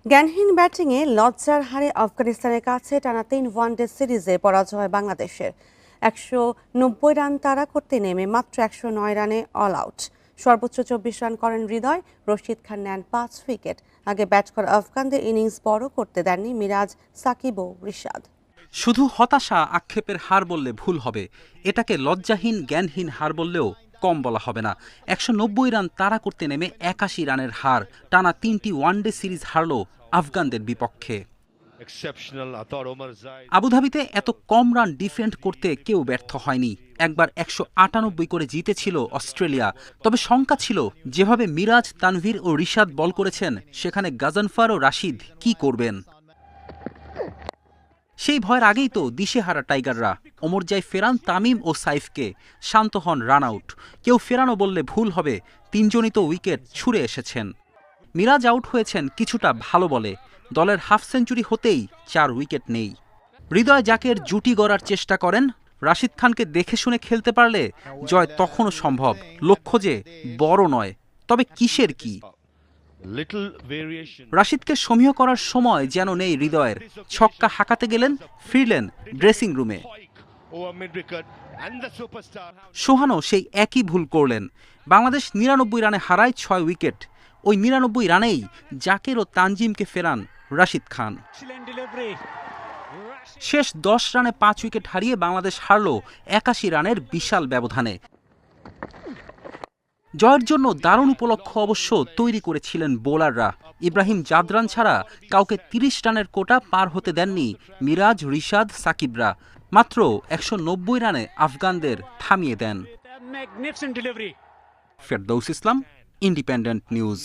জ্ঞানহীন ব্যাটিংয়ে লজ্জার হারে আফগানিস্তানের কাছে টানা 3 ওয়ানডে সিরিজে পরাজয় বাংলাদেশের। 190 রান তাড়া করতে নেমে মাত্র 109 রানে অল আউট। সর্বোচ্চ 24 রান করেন হৃদয়, রশিদ খান নেন 5 উইকেট। আগে ব্যাট করা আফগানদের ইনিংস বড় করতে দেননি মিরাজ, সাকিব ও রিশাদ। শুধু হতাশা আক্ষেপের হার বললে ভুল হবে, এটাকে লজ্জাহীন জ্ঞানহীন হার বললেও কম বলা হবে না। 190 রান তাড়া করতে নেমে 81 রানের হার, টানা 3টি ওয়ানডে সিরিজ হারল আফগানদের বিপক্ষে। আবুধাবিতে এত কম রান ডিফেন্ড করতে কেউ ব্যর্থ হয়নি। একবার 198 করে জিতেছিল অস্ট্রেলিয়া। তবে শঙ্কা ছিল, যেভাবে মিরাজ, তানভীর ও রিশাদ বল করেছেন, সেখানে গাজনফার ও রাশিদ কি করবেন। সেই ভয়ের আগেই তো দিশেহারা টাইগাররা। ওমরজাই ফেরান তামিম ও সাইফকে, শান্ত হন রান আউট। কেউ ফেরানো বললে ভুল হবে, তিনজনই তো উইকেট ছুঁড়ে এসেছেন। মিরাজ আউট হয়েছেন কিছুটা ভালো বলে, দলের হাফ সেঞ্চুরি হতেই 4 উইকেট নেই। হৃদয় জাকের জুটি গড়ার চেষ্টা করেন, রাশিদ খানকে দেখে শুনে খেলতে পারলে জয় তখনও সম্ভব। লক্ষ্য যে বড় নয়, তবে কিসের কি। রাশিদকে সমীহ করার সময় যেন নেই হৃদয়ের। ছক্কা হাঁকাতে গেলেন, ফিরলেন ড্রেসিং রুমে। সোহানও সেই একই ভুল করলেন। বাংলাদেশ 99 রানে হারায় 6 উইকেট। ওই 99 রানেই জাকের ও তানজিমকে ফেরান রাশিদ খান। শেষ 10 রানে 5 উইকেট হারিয়ে বাংলাদেশ হারল 81 রানের বিশাল ব্যবধানে। জয়ের জন্য দারুণ উপলক্ষ অবশ্য তৈরি করেছিলেন বোলাররা। ইব্রাহিম জাদরান ছাড়া কাউকে 30 রানের কোটা পার হতে দেননি মিরাজ, রিশাদ, সাকিবরা। মাত্র 190 রানে আফগানদের থামিয়ে দেন। ফেরদৌস ইসলাম, ইন্ডিপেন্ডেন্ট নিউজ।